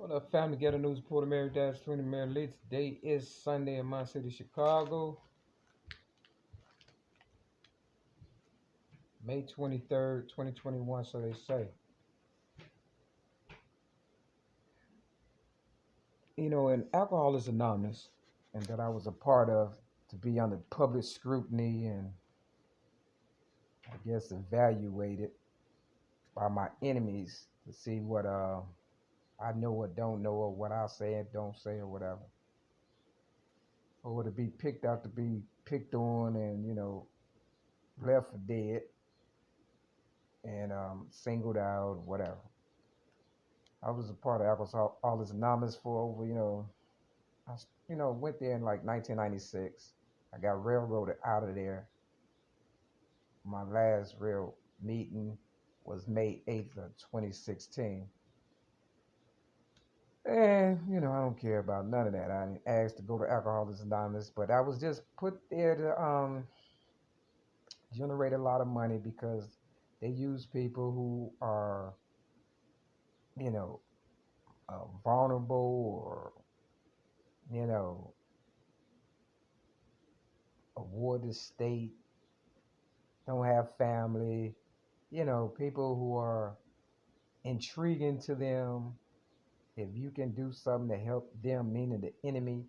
What up, family? Ghetto News Reporter Mary Dash 20 Mary Lee. Today is Sunday in my city, Chicago, May 23rd, 2021. So they say. In Alcoholics Anonymous, and that I was a part of to be under public scrutiny and I guess evaluated by my enemies to see what I know or don't know, or what I say and don't say, or whatever. Or to be picked out to be picked on and, left for dead and singled out, whatever. I was a part of Alcoholics Anonymous for over, went there in like 1996. I got railroaded out of there. My last real meeting was May 8th of 2016. And, I don't care about none of that. I didn't ask to go to Alcoholics Anonymous, but I was just put there to generate a lot of money because they use people who are, you know, vulnerable or, you know, awarded state, don't have family, people who are intriguing to them. If you can do something to help them, meaning the enemy,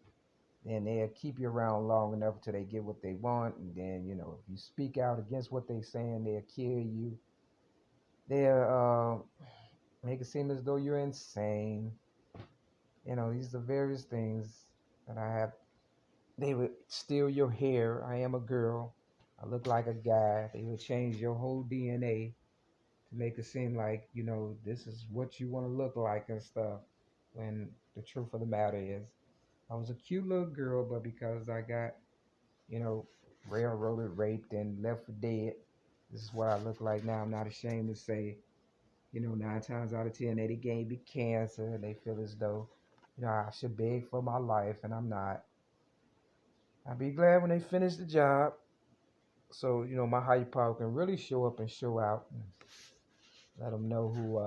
then they'll keep you around long enough till they get what they want. And then, if you speak out against what they're saying, they'll kill you. They'll make it seem as though you're insane. These are various things that I have. They would steal your hair. I am a girl. I look like a guy. They would change your whole DNA to make it seem like, this is what you want to look like and stuff. When the truth of the matter is, I was a cute little girl, but because I got, you know, railroaded, raped, and left for dead, this is what I look like now. I'm not ashamed to say, 9 times out of 10, they gave me cancer. They feel as though, I should beg for my life, and I'm not. I'll be glad when they finish the job. So, my higher power can really show up and show out and let them know who,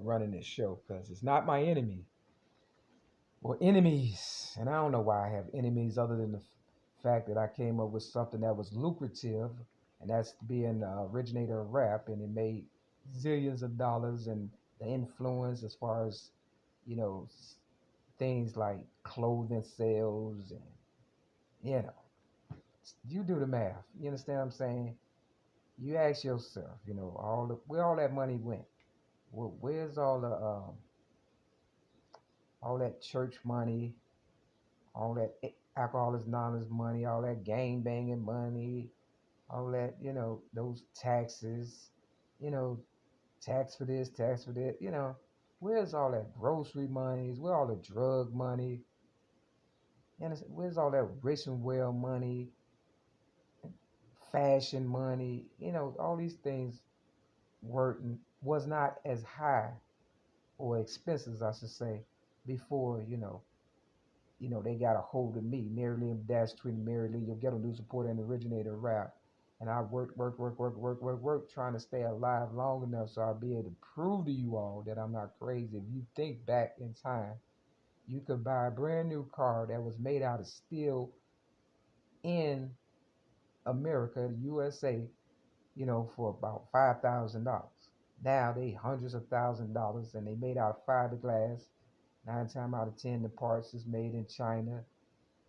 running this show, because it's not my enemy or enemies. And I don't know why I have enemies other than the fact that I came up with something that was lucrative, and that's being the originator of rap, and it made zillions of dollars, and the influence as far as, you know, things like clothing sales and, you know, you do the math. You understand what I'm saying? You ask yourself, where all that money went. Where's all that church money, all that Alcoholics Anonymous money, all that gang banging money, all that, those taxes, you know, tax for this, tax for that, where's all that grocery money? Where all the drug money? Where's all that rich and well money, fashion money? All these things were was not as high or expenses, I should say, before, they got a hold of me, Mary Lee Dash Twin Mary Lee, your ghetto news reporter and originator of rap. And I work, trying to stay alive long enough so I'll be able to prove to you all that I'm not crazy. If you think back in time, you could buy a brand new car that was made out of steel in America, the USA, for about $5,000. Now they hundreds of $1,000s, and they made out of fiberglass. 9 times out of 10, the parts is made in China.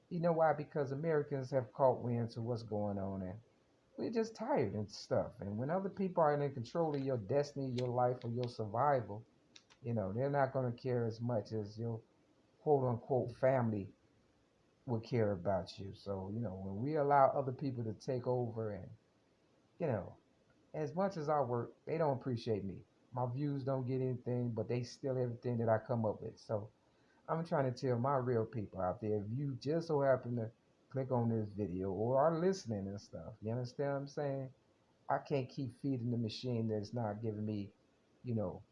You know why? Because Americans have caught wind to what's going on, and we're just tired and stuff. And when other people are in control of your destiny, your life, or your survival, they're not going to care as much as your quote unquote family will care about you. So, when we allow other people to take over and, you know, as much as I work, they don't appreciate me. My views don't get anything, but they steal everything that I come up with. So I'm trying to tell my real people out there, if you just so happen to click on this video or are listening and stuff, you understand what I'm saying? I can't keep feeding the machine that's not giving me, you know,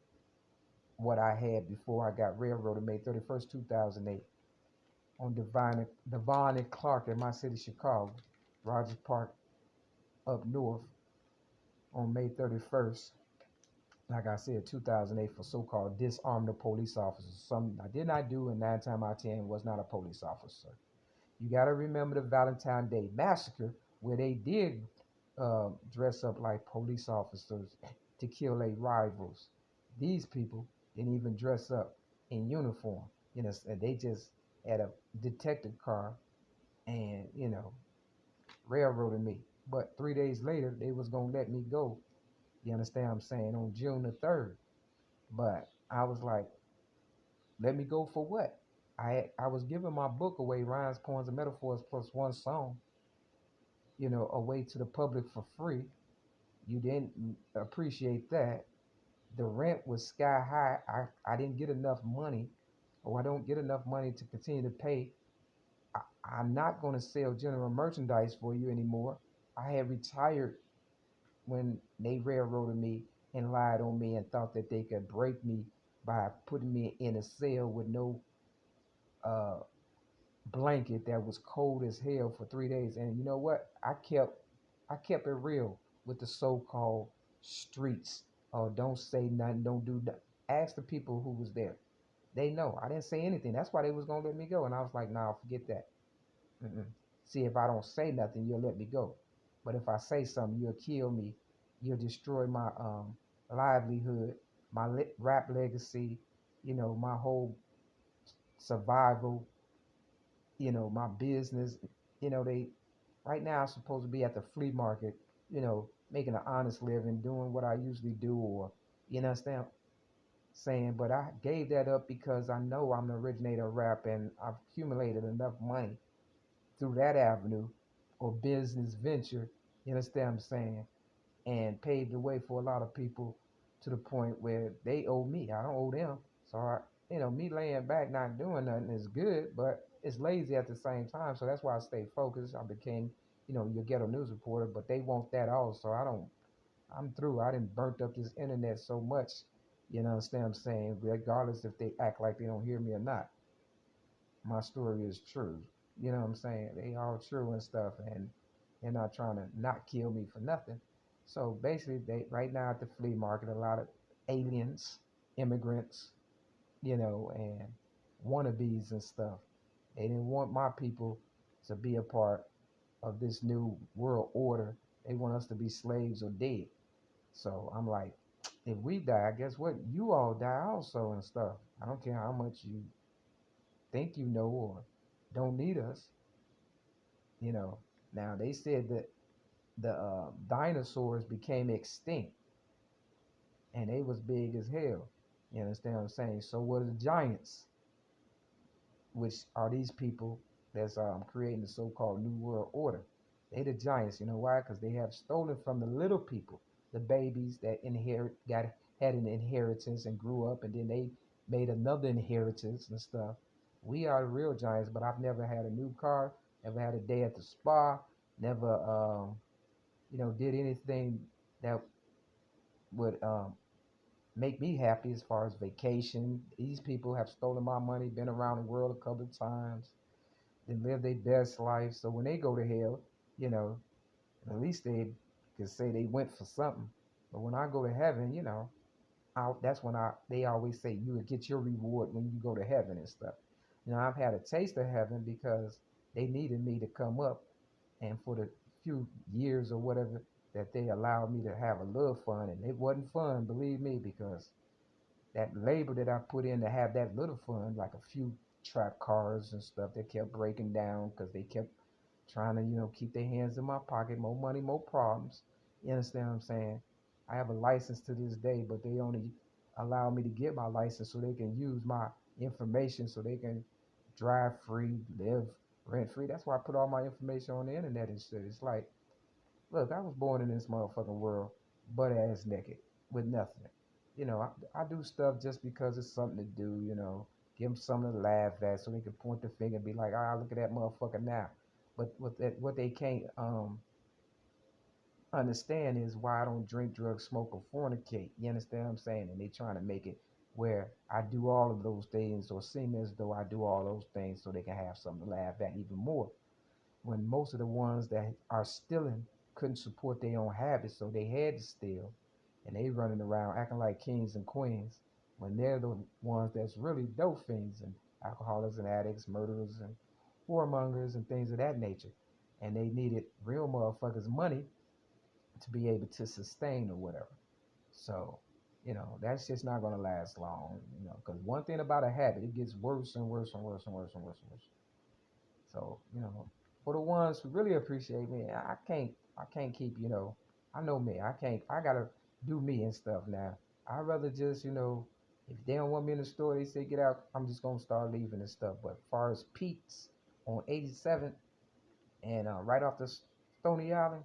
what I had before I got railroaded May 31st, 2008 on Devon and Clark in my city, Chicago, Rogers Park up north on May 31st. like I said, 2008 for so-called disarm the police officers. Some I did not do, and 9 times out of 10 was not a police officer. You got to remember the Valentine Day massacre, where they did dress up like police officers to kill their rivals. These people didn't even dress up in uniform. And they just had a detective car and railroaded me. But 3 days later, they was gonna let me go. You understand what I'm saying? On June the 3rd. But I was like, let me go for what? I was giving my book away, Rhymes, Poems, and Metaphors plus one song, away to the public for free. You didn't appreciate that. The rent was sky high. I didn't get enough money, or I don't get enough money to continue to pay. I, I'm not going to sell general merchandise for you anymore. I had retired when they railroaded me and lied on me and thought that they could break me by putting me in a cell with no uh, blanket that was cold as hell for 3 days. And you know what? I kept it real with the so-called streets. Oh, don't say nothing, don't do that. Ask the people who was there. They know. I didn't say anything. That's why they was gonna let me go. And I was like, nah, forget that. Mm-mm. See, if I don't say nothing, you'll let me go. But if I say something, you'll kill me. You'll destroy my livelihood, my rap legacy, my whole survival, my business. They right now I'm supposed to be at the flea market, making an honest living, doing what I usually do, or understand saying, but I gave that up because I know I'm the originator of rap and I've accumulated enough money through that avenue or business venture, you understand what I'm saying, and paved the way for a lot of people to the point where they owe me. I don't owe them. So me laying back not doing nothing is good, but it's lazy at the same time. So that's why I stay focused. I became, your ghetto news reporter, but they want that also. I'm through. I didn't burnt up this internet so much, understand what I'm saying, regardless if they act like they don't hear me or not. My story is true. You know what I'm saying? They all true and stuff, and they're not trying to not kill me for nothing. So basically, they right now at the flea market, a lot of aliens, immigrants, and wannabes and stuff. They didn't want my people to be a part of this new world order. They want us to be slaves or dead. So I'm like, if we die, guess what? You all die also and stuff. I don't care how much you think you know or don't need us, you know. Now they said that the dinosaurs became extinct and they was big as hell. You understand what I'm saying? So were the giants, which are these people that's creating the so-called New World Order. They the giants. You know why? Because they have stolen from the little people, the babies that had an inheritance and grew up, and then they made another inheritance and stuff. We are the real giants. But I've never had a new car, never had a day at the spa, never did anything that would make me happy as far as vacation. These people have stolen my money, been around the world a couple of times, and live their best life. So when they go to hell, you know, at least they can say they went for something. But when I go to heaven, that's when they always say you will get your reward when you go to heaven and stuff. I've had a taste of heaven because they needed me to come up, and for the few years or whatever that they allowed me to have a little fun, and it wasn't fun, believe me, because that labor that I put in to have that little fun, like a few trap cars and stuff that kept breaking down because they kept trying to, keep their hands in my pocket, more money, more problems. You understand what I'm saying? I have a license to this day, but they only allow me to get my license so they can use my information so they can drive free, live rent free. That's why I put all my information on the internet and shit. It's like, look, I was born in this motherfucking world, butt ass naked, with nothing. I do stuff just because it's something to do, give them something to laugh at so they can point the finger and be like, ah, look at that motherfucker now. But what they can't understand is why I don't drink, drug, smoke, or fornicate. You understand what I'm saying? And they trying to make it where I do all of those things or seem as though I do all those things so they can have something to laugh at even more. When most of the ones that are stealing couldn't support their own habits, so they had to steal. and they running around acting like kings and queens when they're the ones that's really dope fiends and alcoholics and addicts, murderers and whoremongers and things of that nature. And they needed real motherfuckers' money to be able to sustain or whatever. So, that's just not gonna last long, because one thing about a habit, it gets worse and worse and worse and worse and worse and worse. So, for the ones who really appreciate me, I can't keep, I know me. I gotta do me and stuff now. I'd rather just, if they don't want me in the store, they say get out, I'm just gonna start leaving and stuff. But as far as Pete's on 87th and right off the Stony Island,